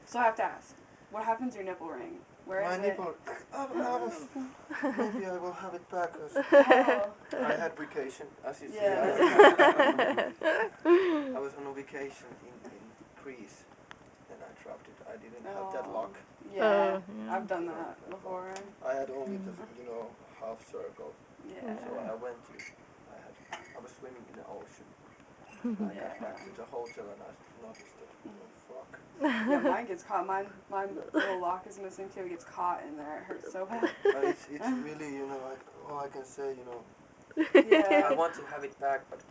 So I have to ask, what happened to your nipple ring? Where is My it? nipple. Maybe I will have it back. 'Cause Oh. I had vacation, as you see. Yeah. I was on a vacation in Greece, and I dropped it. I didn't have that Oh. lock. Yeah, Yeah. I've done that before. I had only the half circle. Yeah. So I was swimming in the ocean. I Yeah. got back to the hotel and I noticed that. Oh fuck. Yeah, mine gets caught. My little lock is missing too. It gets caught in there. It hurts so bad. But it's really all I can say Yeah. I want to have it back, but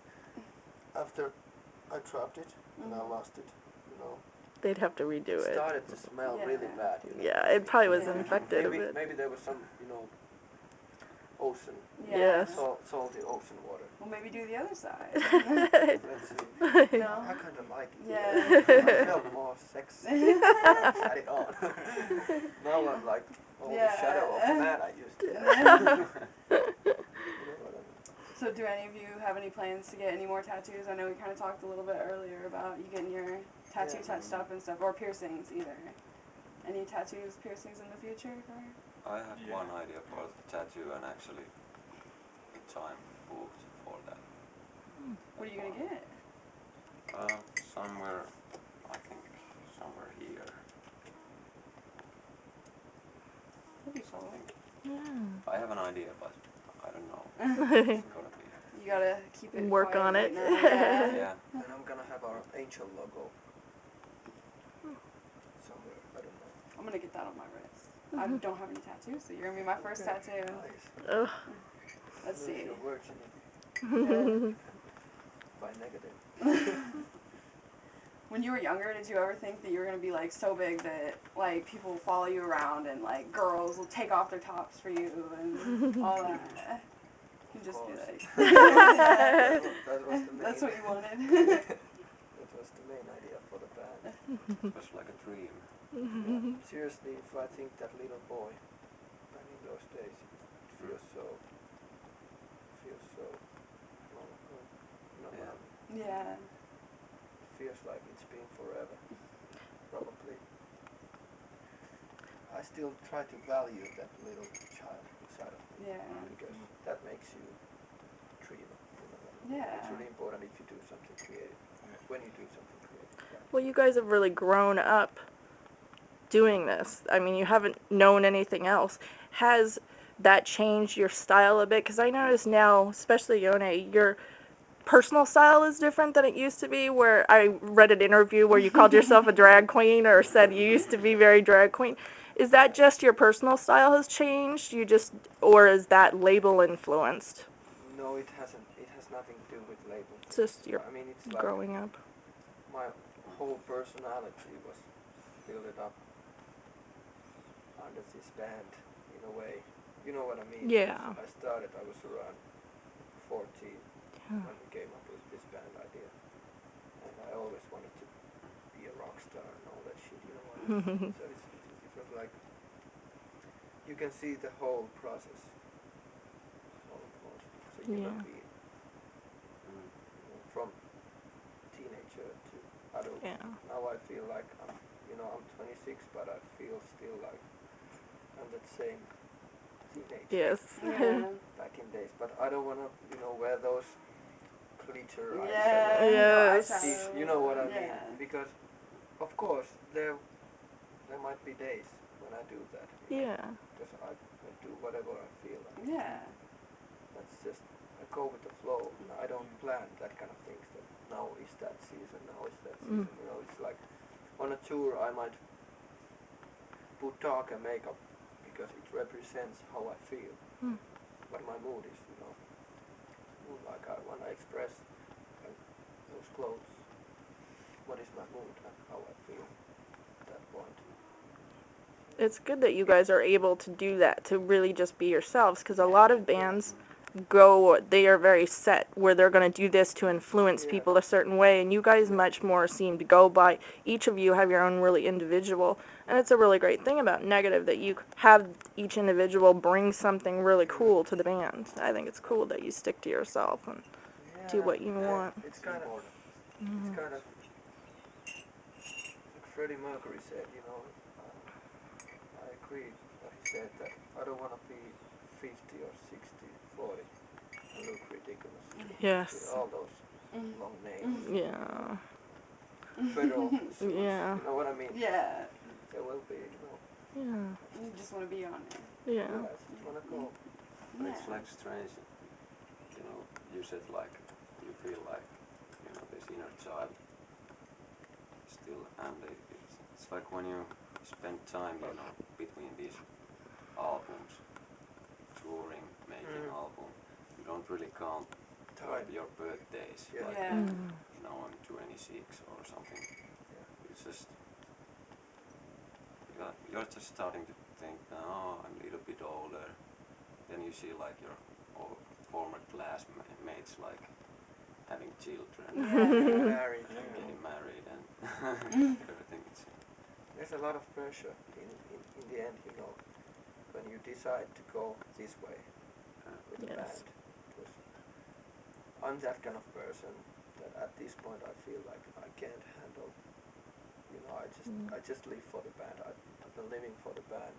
after I dropped it and I lost it, They'd have to redo it it. started to smell really bad. Yeah, it probably was Yeah. infected a bit. Maybe there was some ocean. Yeah. Yes. Salty ocean water. Well, maybe do the other side. Let's see. No. I kind of like it. Yeah. I felt more sexy. I had it on. Now I'm like the shadow of the man I used to be. So do any of you have any plans to get any more tattoos? I know we kind of talked a little bit earlier about you getting your tattoo touched up and stuff, or piercings either. Any tattoos, piercings in the future? I had one idea for the tattoo and actually the time booked for that. What are you gonna get? Somewhere, I think somewhere here. That'd be cool. Yeah. I have an idea, but I don't know. It's gonna be. You gotta keep it Work quiet on right it. now, yeah. Yeah. And I'm gonna have our angel logo somewhere. I don't know. I'm gonna get that on my wrist. I don't have any tattoos, so you're gonna be my first tattoo. Nice. Ugh. Let's see. Your words in it. By negative. When you were younger, did you ever think that you were gonna be like so big that like people will follow you around and like girls will take off their tops for you and all that? You just be like. That was the main. That's what you wanted. That was the main idea for the band. It was like a dream. Yeah. Seriously, if I think that little boy back in those days, it feels so long ago. Yeah. Yeah. It feels like it's been forever. Probably. I still try to value that little child inside of me. Yeah. Because that makes you dream. Yeah. It's really important if you do something creative. When you do something creative. Well, you guys have really grown up doing this. I mean, you haven't known anything else. Has that changed your style a bit? Because I notice now, especially Jonne, your personal style is different than it used to be, where I read an interview where you called yourself a drag queen or said you used to be very drag queen. Is that just your personal style has changed? Or is that label influenced? No, it hasn't. It has nothing to do with label. It's just your It's like growing up. my whole personality was built up under this band in a way. You know what I mean? Yeah. I was around 14 when we came up with this band idea. And I always wanted to be a rock star and all that shit, you know what I mean? So it was like, you can see the whole process almost. So you Yeah. can be from teenager to adult. Yeah. Now I feel like I'm 26, but I feel still like I'm that same teenager. Yes. Yeah. Back in days, but I don't want to, wear those glitter eyes. Yeah. Yes. Eyeshadow. You know what I mean? Yeah. Because, of course, there might be days when I do that. Yeah. Because I do whatever I feel like. Yeah. That's just, I go with the flow. I don't plan that kind of things. That now is that season, now is that season. It's like on a tour I might put darker makeup because it represents how I feel, what my mood is, Like I want to express those clothes, what is my mood and how I feel at that point. It's good that you guys are able to do that, to really just be yourselves, because a lot of bands they are very set, where they're going to do this to influence people a certain way, and you guys much more seem to go by, each of you have your own really individual, and it's a really great thing about Negative, that you have each individual bring something really cool to the band. I think it's cool that you stick to yourself and do what you want. It's kind of Freddie Mercury said, I agree what he said, that I don't want to be 50 or 60, 40 and look ridiculous. Yes. With all those long nails, Yeah. federal suits, Yeah. you know what I mean? Yeah. There will be, Yeah. You just want to be on it. Yeah. I just want to go. But it's like strange, you said like, you feel like, this inner child still, and it's like when you spend time, between these albums, touring, making album, you don't really count Time. your birthdays, Yeah. like, Yeah. I'm 26 or something. It's just, you're just starting to think, oh, I'm a little bit older. Then you see like your old former classmates like having children, Yeah. Married. getting married, and everything. There's a lot of pressure in the end, when you decide to go this way with the Yes. band. Because I'm that kind of person that at this point I feel like I can't handle. I just live for the band. I've been living for the band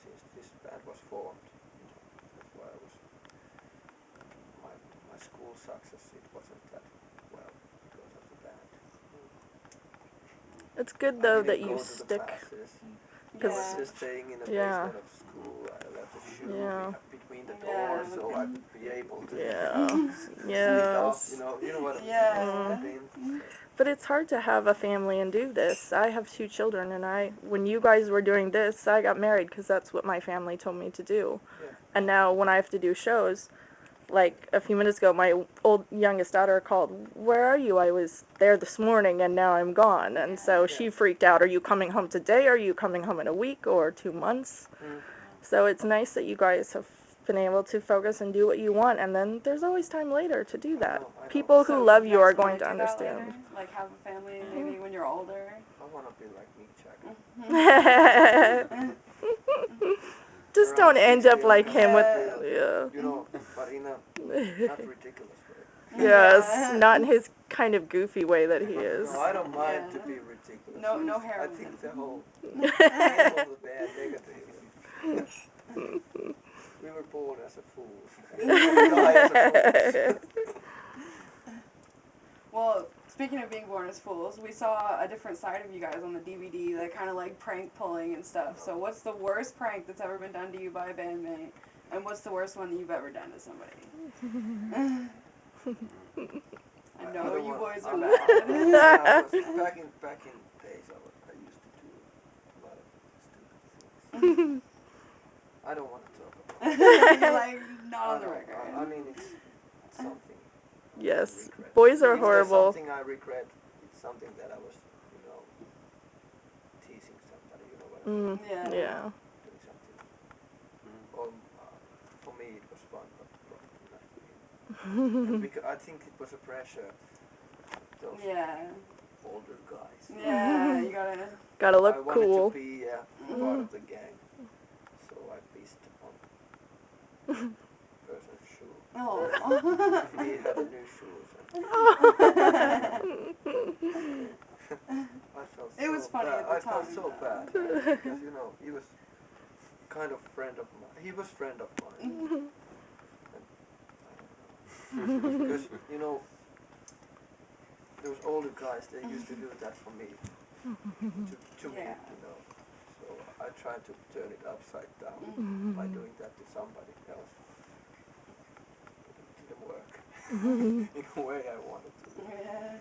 since this band was formed. That's why I was. My school success, it wasn't that well because of the band. It's good I though didn't that go you to the stick. classes. I Cause- was Yeah. just staying in the Yeah. basement of school. I left the shoe Yeah. between the Yeah. doors so I could be able to Yeah. sneak off. Yes. You know what I Yeah. mean? But it's hard to have a family and do this. I have 2 children, and when you guys were doing this, I got married because that's what my family told me to do. Yeah. And now when I have to do shows, like a few minutes ago, my youngest daughter called, "Where are you? I was there this morning, and now I'm gone." And so she freaked out. Are you coming home today? Are you coming home in a week or 2 months? So it's nice that you guys have been able to focus and do what you want, and then there's always time later to do that. I know. People So who love you you guys are going wanna to do that understand. later? Like have a family maybe when you're older? I want to be like Mick Jagger. Just Around don't end 60 up like or him with, something, but in a not ridiculous way. yes, Yeah. not in his kind of goofy way that he is. No, I don't mind Yeah. to be ridiculous. No I heroin. think the whole the bad negative. We were born as a fool. We die as a fool. Well, speaking of being born as fools, we saw a different side of you guys on the DVD, that kind of like prank pulling and stuff. So what's the worst prank that's ever been done to you by a bandmate? And what's the worst one that you've ever done to somebody? I know you boys are bad. Back in days, I used to do a lot of stupid things. I don't want to talk about it. Like, not on the record. I mean, it's something. Yes, I regret. boys are If there's horrible. something I regret, it's something that I was, teasing somebody. You know what I mean? Yeah. Yeah. Doing something. Or for me, it was fun, but probably not for him. Because I think it was a pressure. Those Yeah. older guys. Yeah, you gotta. Gotta I look wanted cool. to be part of the gang, so I pissed on person's shoe. Oh. He had a new shoes. I felt It was so funny bad. at the I felt time, so though. bad because he was kind of friend of mine. He was friend of mine. And I don't know. Because those older guys, they used to do that for me. To me, Yeah. So I tried to turn it upside down by doing that to somebody else. But it didn't work in a way I wanted to. Yeah.